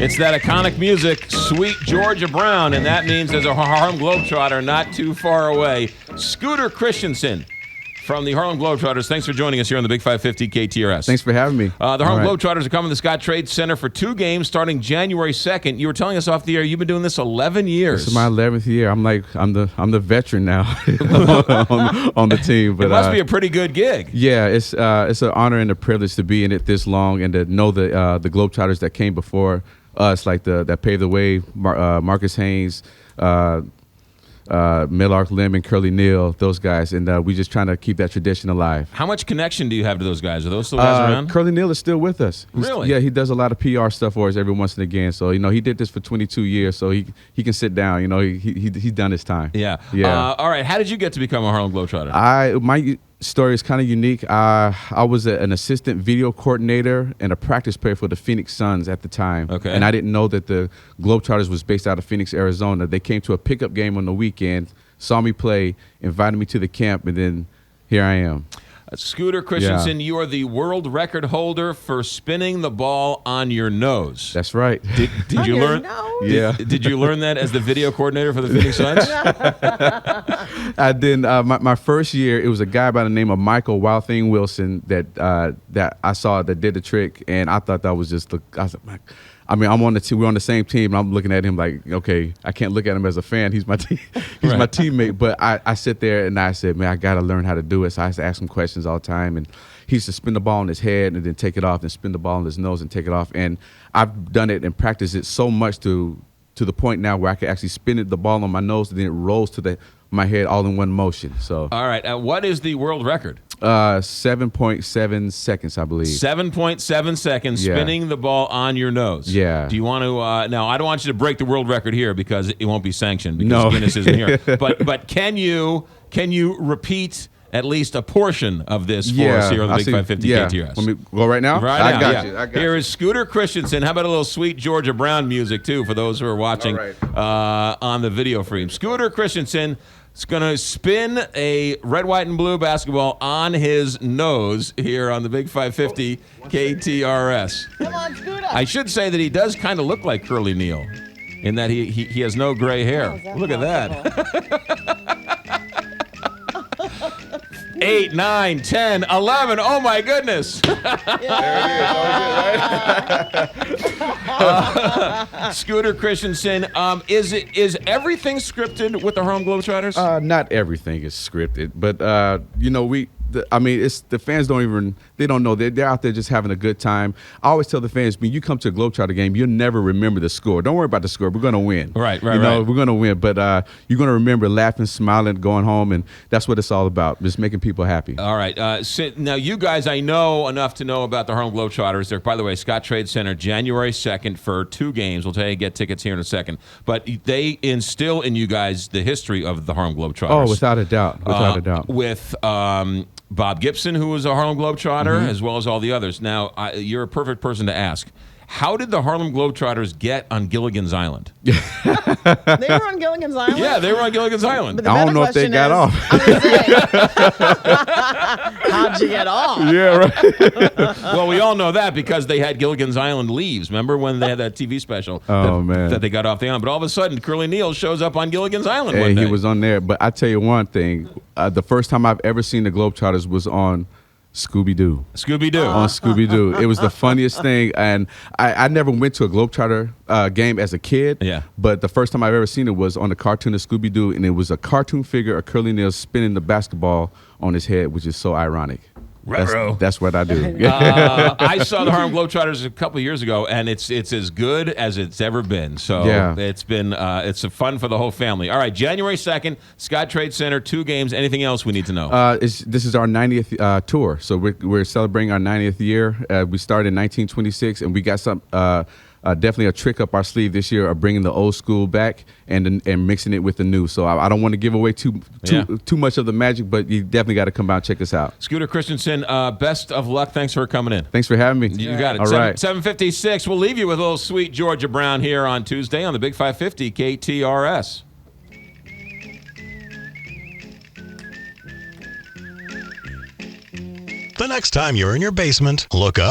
It's that iconic music, Sweet Georgia Brown, and that means there's a Harlem Globetrotter not too far away. Scooter Christensen from the Harlem Globetrotters. Thanks for joining us here on the Big 550 KTRS. Thanks for having me. The Harlem Globetrotters are coming to the Scott Trade Center for 2 games starting January 2nd. You were telling us off the air you've been doing this 11 years. This is my 11th year. I'm the veteran now on the team. But it must be a pretty good gig. Yeah, it's an honor and a privilege to be in it this long and to know the Globetrotters that came before us, like that paved the way. Marcus Haynes, Millark Lim, and Curly Neal, those guys, and we just trying to keep that tradition alive. How much connection do you have to those guys? Are those still guys around? Curly Neal is still with us. Really? Yeah, he does a lot of PR stuff for us every once and again. So he did this for 22 years, so he can sit down. He's done his time. Yeah. All right. How did you get to become a Harlem Globetrotter? My story is kind of unique. I was an assistant video coordinator and a practice player for the Phoenix Suns at the time. Okay. And I didn't know that the Globetrotters was based out of Phoenix, Arizona. They came to a pickup game on the weekend, saw me play, invited me to the camp, and then here I am. Scooter Christensen, you are the world record holder for spinning the ball on your nose. That's right. Did you learn? Yeah. Did you learn that as the video coordinator for the Phoenix Suns? I did. My first year, it was a guy by the name of Michael Wild Thing Wilson that I saw that did the trick, and I thought that was just I'm on the team. We're on the same team. And I'm looking at him like, okay, I can't look at him as a fan. He's my my teammate. But I sit there and I said, man, I got to learn how to do it. So I used to ask him questions all the time. And he used to spin the ball on his head and then take it off, and spin the ball on his nose and take it off. And I've done it and practiced it so much to the point now where I can actually spin the ball on my nose and then it rolls to my head all in one motion. So. All right. What is the world record? 7.7 seconds, I believe. 7.7 seconds spinning the ball on your nose. Yeah. Do you want to? Now, I don't want you to break the world record here because it won't be sanctioned because Guinness isn't here. But can you repeat at least a portion of this for us here on the Big 550 KTRS? Let me go right now. I got you. Here is Scooter Christensen. How about a little Sweet Georgia Brown music too for those who are watching on the video stream? Scooter Christensen is going to spin a red, white, and blue basketball on his nose here on the Big 550 KTRS. Come on, Scooter. I should say that he does kind of look like Curly Neal in that he has no gray hair. Look at that. 8, 9, 10, 11. Oh, my goodness. Scooter Christensen, is everything scripted with the Harlem Globetrotters? Not everything is scripted, but it's the fans don't know. They're out there just having a good time. I always tell the fans, when you come to a Globetrotter game, you'll never remember the score. Don't worry about the score. We're going to win. Right. We're going to win, but you're going to remember laughing, smiling, going home, and that's what it's all about, just making people happy. All right. Now, you guys, I know enough to know about the Harlem Globetrotters. They're, by the way, Scott Trade Center, January 2nd for 2 games. We'll tell you to get tickets here in a second. But they instill in you guys the history of the Harlem Globetrotters. Oh, without a doubt. Without a doubt. With Bob Gibson, who was a Harlem Globetrotter, as well as all the others. Now, you're a perfect person to ask. How did the Harlem Globetrotters get on Gilligan's Island? They were on Gilligan's Island? Yeah, they were on Gilligan's Island. I don't know if they got off. How'd you get off? Yeah, right. Well, we all know that because they had Gilligan's Island leaves. Remember when they had that TV special that they got off the island? But all of a sudden, Curly Neal shows up on Gilligan's Island one day. He was on there. But I tell you one thing. The first time I've ever seen the Globetrotters was on Scooby-Doo. On Scooby-Doo. It was the funniest thing. And I never went to a Globetrotter game as a kid. Yeah. But the first time I've ever seen it was on the cartoon of Scooby-Doo, and it was a cartoon figure of Curly Neal spinning the basketball on his head, which is so ironic. That's what I do. I saw the Harlem Globetrotters a couple of years ago, and it's as good as it's ever been. So it's been it's fun for the whole family. All right, January 2nd, Scott Trade Center, 2 games. Anything else we need to know? This is our 90th tour, so we're celebrating our 90th year. We started in 1926, and we got some. Definitely a trick up our sleeve this year of bringing the old school back and mixing it with the new. So I don't want to give away too much of the magic, but you definitely got to come out and check us out. Scooter Christensen, best of luck. Thanks for coming in. Thanks for having me. You got it. All right. 7:56. We'll leave you with a little Sweet Georgia Brown here on Tuesday on the Big 550 KTRS. The next time you're in your basement, look up.